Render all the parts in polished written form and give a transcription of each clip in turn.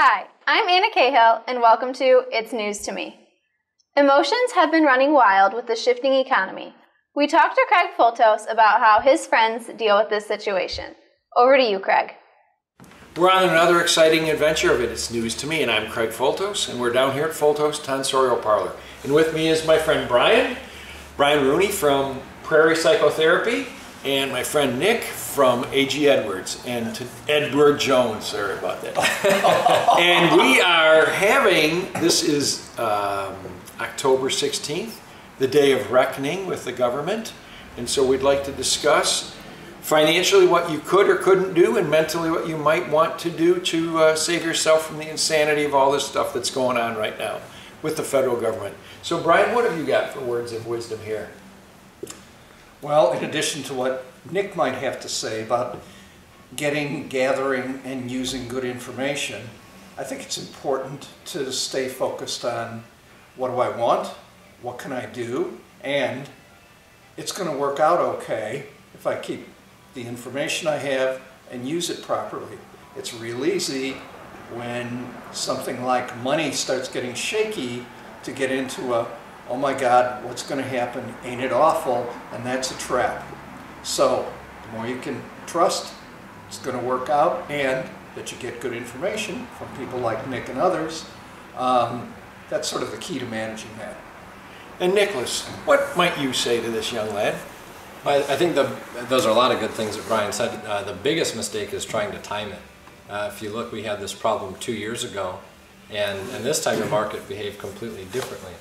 Hi, I'm Ana Cahill, and welcome to It's News to Me. Emotions have been running wild with the shifting economy. We talked to Craig Fultos about how his friends deal with this situation. Over to you, Craig. We're on another exciting adventure of It's News to Me, and I'm Craig Fultos, and we're down here at Fultos Tonsorial Parlor. And with me is my friend Brian Rooney from Prairie Psychotherapy, and my friend Nick from A.G. Edwards, and to Edward Jones, sorry about that. And we are having, this is October 16th, the day of reckoning with the government. And so we'd like to discuss financially what you could or couldn't do, and mentally what you might want to do to save yourself from the insanity of all this stuff that's going on right now with the federal government. So Brian, what have you got for words of wisdom here? Well, in addition to what Nick might have to say about gathering, and using good information, I think it's important to stay focused on what do I want, what can I do, and it's going to work out okay if I keep the information I have and use it properly. It's real easy when something like money starts getting shaky to get into a, oh my God, what's going to happen? Ain't it awful? And that's a trap. So the more you can trust it's going to work out, and that you get good information from people like Nick and others, that's sort of the key to managing that. And Nicholas, what might you say to this young lad? I think those are a lot of good things that Brian said. The biggest mistake is trying to time it. If you look, we had this problem 2 years ago, and this time the market behaved completely differently.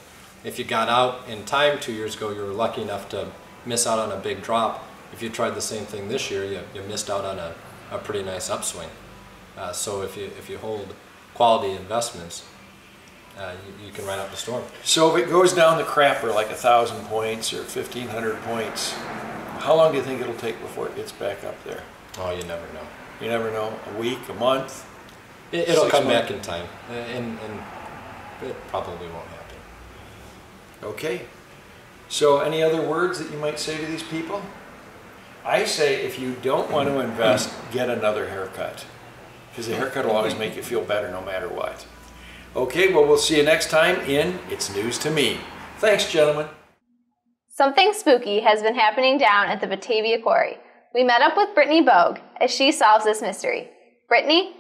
If you got out in time 2 years ago, you were lucky enough to miss out on a big drop. If you tried the same thing this year, you missed out on a pretty nice upswing. So if you hold quality investments, you can ride out the storm. So if it goes down the crapper like 1,000 points or 1,500 points, how long do you think it'll take before it gets back up there? Oh, you never know. You never know. A week, a month? It'll come back in time, and it probably won't happen. Okay. So any other words that you might say to these people? I say if you don't want to invest, get another haircut. Because the haircut will always make you feel better no matter what. Okay, well, we'll see you next time in It's News to Me. Thanks, gentlemen. Something spooky has been happening down at the Batavia Quarry. We met up with Brittany Bug as she solves this mystery. Brittany?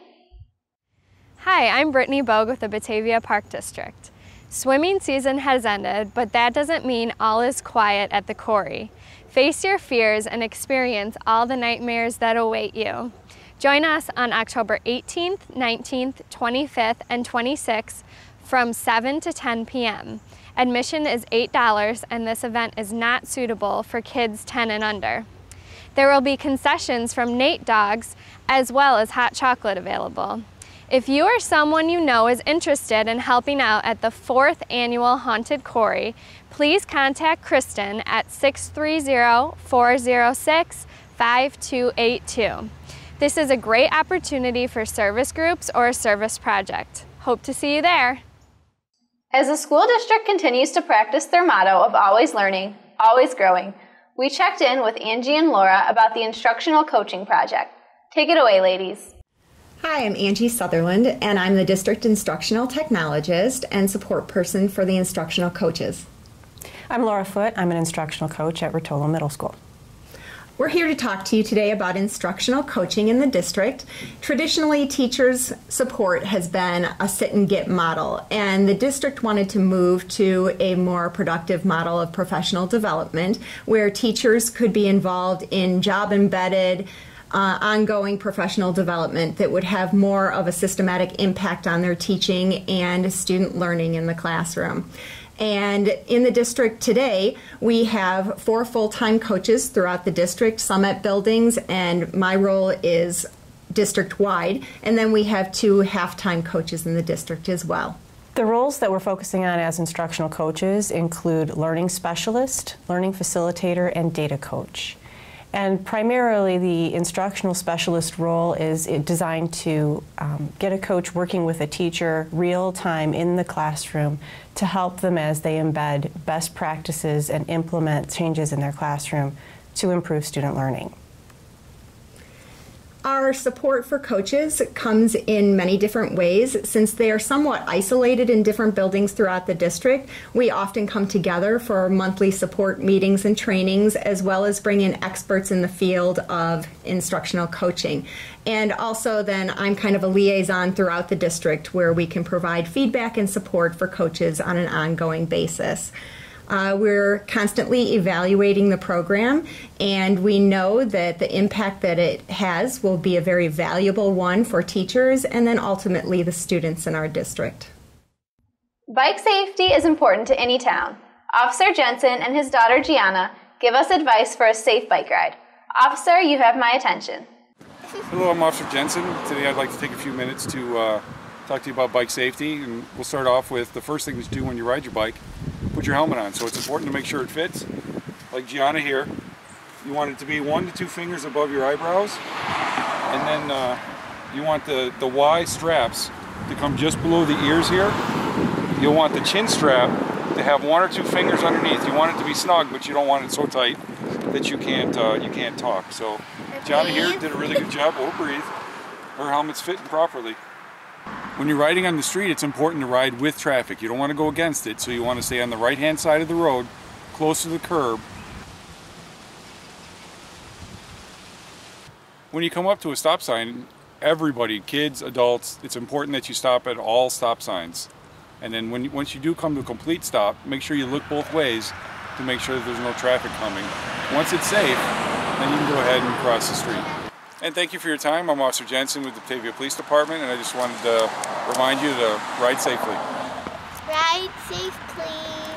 Hi, I'm Brittany Bug with the Batavia Park District. Swimming season has ended, but that doesn't mean all is quiet at the quarry. Face your fears and experience all the nightmares that await you. Join us on October 18th, 19th, 25th, and 26th from 7 to 10 p.m. Admission is $8, and this event is not suitable for kids 10 and under. There will be concessions from Nate Dogs as well as hot chocolate available. If you or someone you know is interested in helping out at the 4th Annual Haunted Quarry, please contact Kristen at 630-406-5282. This is a great opportunity for service groups or a service project. Hope to see you there. As the school district continues to practice their motto of always learning, always growing, we checked in with Angie and Laura about the Instructional Coaching Project. Take it away, ladies. Hi, I'm Angie Sutherland, and I'm the District Instructional Technologist and Support Person for the Instructional Coaches. I'm Laura Foote. I'm an Instructional Coach at Rotolo Middle School. We're here to talk to you today about instructional coaching in the district. Traditionally, teachers' support has been a sit-and-get model, and the district wanted to move to a more productive model of professional development where teachers could be involved in job-embedded, ongoing professional development that would have more of a systematic impact on their teaching and student learning in the classroom. And in the district today, we have 4 full-time coaches throughout the district, some at buildings, and my role is district-wide. And then we have 2 half-time coaches in the district as well. The roles that we're focusing on as instructional coaches include learning specialist, learning facilitator, and data coach. And primarily the instructional specialist role is designed to get a coach working with a teacher real time in the classroom to help them as they embed best practices and implement changes in their classroom to improve student learning. Our support for coaches comes in many different ways. Since they are somewhat isolated in different buildings throughout the district, we often come together for monthly support meetings and trainings, as well as bring in experts in the field of instructional coaching. And also then I'm kind of a liaison throughout the district where we can provide feedback and support for coaches on an ongoing basis. We're constantly evaluating the program, and we know that the impact that it has will be a very valuable one for teachers and then ultimately the students in our district. Bike safety is important to any town. Officer Jensen and his daughter Gianna give us advice for a safe bike ride. Officer, you have my attention. Hello, I'm Officer Jensen. Today I'd like to take a few minutes to talk to you about bike safety, and we'll start off with the first thing to do when you ride your bike. Put your helmet on. So it's important to make sure it fits. Like Gianna here, you want it to be 1 to 2 fingers above your eyebrows, and then you want the Y straps to come just below the ears here. You'll want the chin strap to have 1 or 2 fingers underneath. You want it to be snug, but you don't want it so tight that you can't talk. So Gianna here did a really good job. Oh, breathe. Her helmet's fitting properly. When you're riding on the street, it's important to ride with traffic. You don't want to go against it, so you want to stay on the right-hand side of the road, close to the curb. When you come up to a stop sign, everybody, kids, adults, it's important that you stop at all stop signs. And then once you do come to a complete stop, make sure you look both ways to make sure that there's no traffic coming. Once it's safe, then you can go ahead and cross the street. And thank you for your time. I'm Officer Jensen with the Batavia Police Department, and I just wanted to remind you to ride safely. Ride safe, please.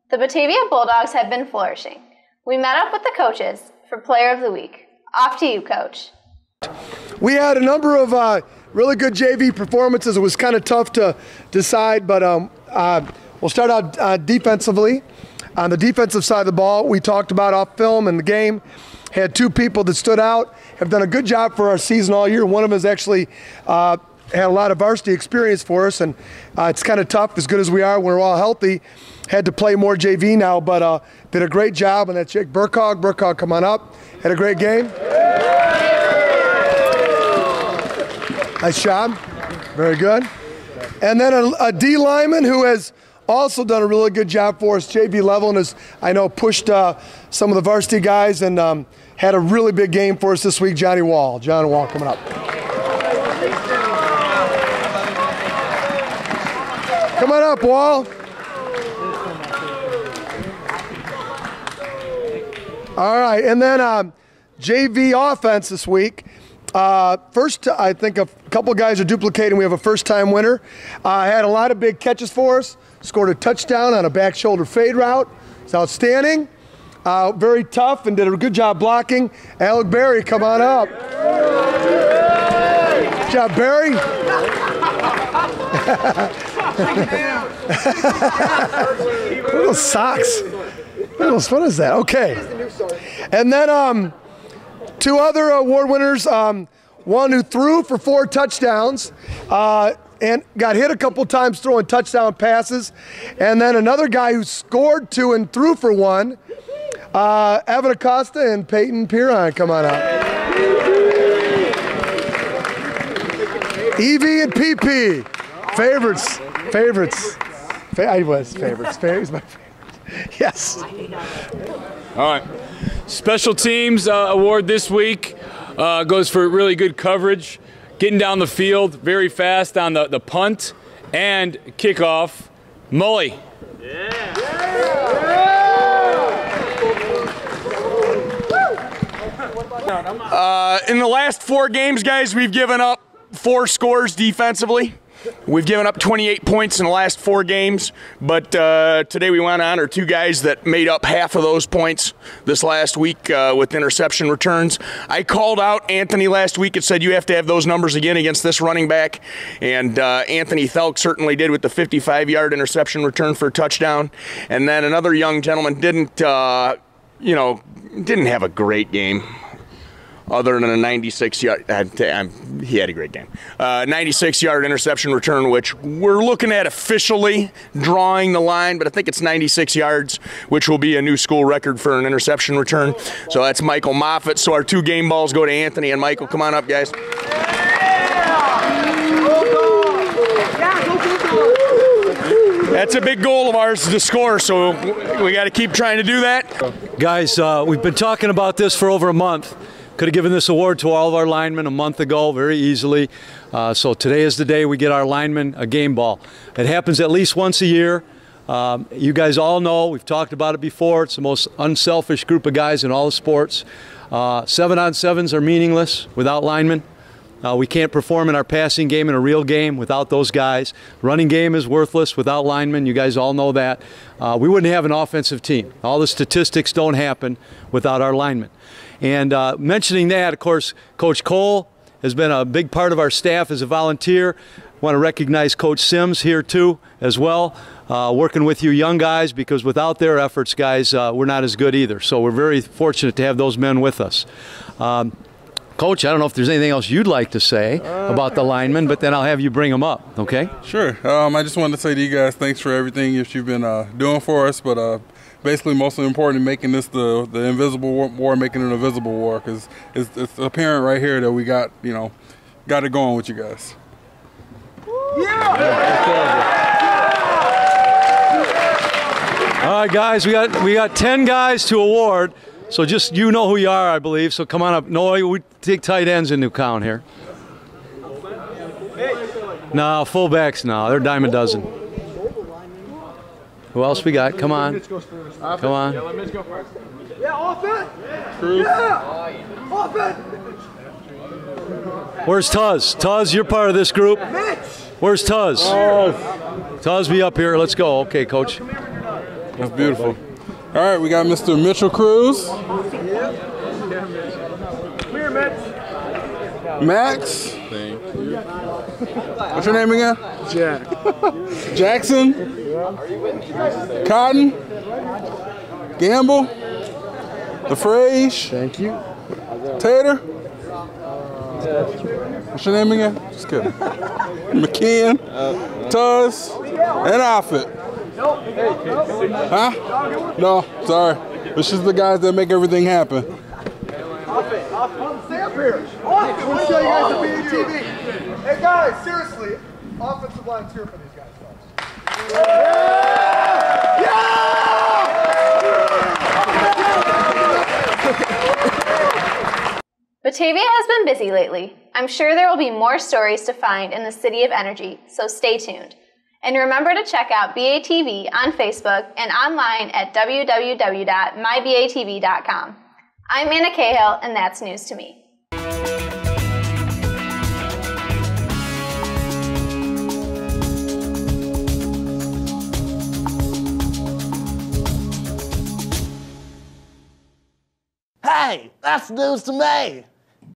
The Batavia Bulldogs have been flourishing. We met up with the coaches for Player of the Week. Off to you, Coach. We had a number of really good JV performances. It was kind of tough to decide, but we'll start out defensively. On the defensive side of the ball, we talked about off film in the game. Had 2 people that stood out, have done a good job for our season all year. One of them has actually had a lot of varsity experience for us, and it's kind of tough, as good as we are when we're all healthy. Had to play more JV now, but did a great job, and that's Jake Burkhog. Burkhog, come on up. Had a great game. Nice job. Very good. And then a D lineman who has also done a really good job for us, JV level, and has, I know, pushed some of the varsity guys and had a really big game for us this week, Johnny Wall. Johnny Wall coming up. Come on up, Wall. All right, and then JV offense this week. First, I think a couple guys are duplicating. We have a first-time winner. Had a lot of big catches for us. Scored a touchdown on a back shoulder fade route. It's outstanding. Very tough and did a good job blocking. Alec Berry, come on up. Good job, Barry. Little socks. What is that? Okay. And then 2 other award winners. One who threw for 4 touchdowns and got hit a couple times throwing touchdown passes. And then another guy who scored 2 and threw for 1. Evan Acosta and Peyton Piron, come on up. Evie and PP, favorites. I was favorites. He's my favorite. Yes. All right. Special Teams award this week goes for really good coverage, getting down the field very fast on the punt and kickoff. Mully. In the last 4 games, guys, we've given up 4 scores defensively. We've given up 28 points in the last 4 games, but today we want to honor 2 guys that made up half of those points this last week with interception returns. I called out Anthony last week and said you have to have those numbers again against this running back, and Anthony Thelk certainly did with the 55-yard interception return for a touchdown. And then another young gentleman didn't have a great game. other than a 96-yard, he had a great game. 96-yard interception return, which we're looking at officially drawing the line, but I think it's 96 yards, which will be a new school record for an interception return. So that's Michael Moffitt. So our 2 game balls go to Anthony and Michael. Come on up, guys. That's a big goal of ours to score, so we got to keep trying to do that. Guys, we've been talking about this for over a month. Could have given this award to all of our linemen a month ago very easily. So today is the day we get our linemen a game ball. It happens at least once a year. You guys all know, we've talked about it before, it's the most unselfish group of guys in all the sports. 7-on-7s are meaningless without linemen. We can't perform in our passing game in a real game without those guys. Running game is worthless without linemen. You guys all know that. We wouldn't have an offensive team. All the statistics don't happen without our linemen. And mentioning that, of course, Coach Cole has been a big part of our staff as a volunteer. I want to recognize Coach Sims here too as well, working with you young guys, because without their efforts, guys, we're not as good either. So we're very fortunate to have those men with us. Coach, I don't know if there's anything else you'd like to say about the linemen, but then I'll have you bring them up, okay? Sure. I just wanted to say to you guys, thanks for everything that you've been doing for us, but basically mostly important, making this the invisible war, making it a visible war, because it's apparent right here that we got, got it going with you guys. All right, guys, we got 10 guys to award. So just, you know who you are, I believe. So come on up. No, we take tight ends into account here. No, fullbacks, no. They're a dime a dozen. Who else we got? Come on. Come on. Yeah, offense. Yeah, offense. Where's Tuz? Tuz, you're part of this group. Where's Tuz? Tuz, be up here. Let's go. Okay, Coach. That's beautiful. All right, we got Mr. Mitchell Cruz. Max. Thank you. What's your name again? Jack. Jackson. Cotton. Gamble. LaFrage. Thank you. Tater. What's your name again? Just kidding. McKeon. Tuz. And Outfit. Huh? No, sorry. It's just the guys that make everything happen. Stay up here. Austin, we'll show you guys the BATV. Hey guys, seriously, offensive line cheer for these guys. Batavia has been busy lately. I'm sure there will be more stories to find in the City of Energy, so stay tuned. And remember to check out BATV on Facebook and online at www.mybatv.com. I'm Ana Cahill, and that's News to Me. Hey, that's news to me.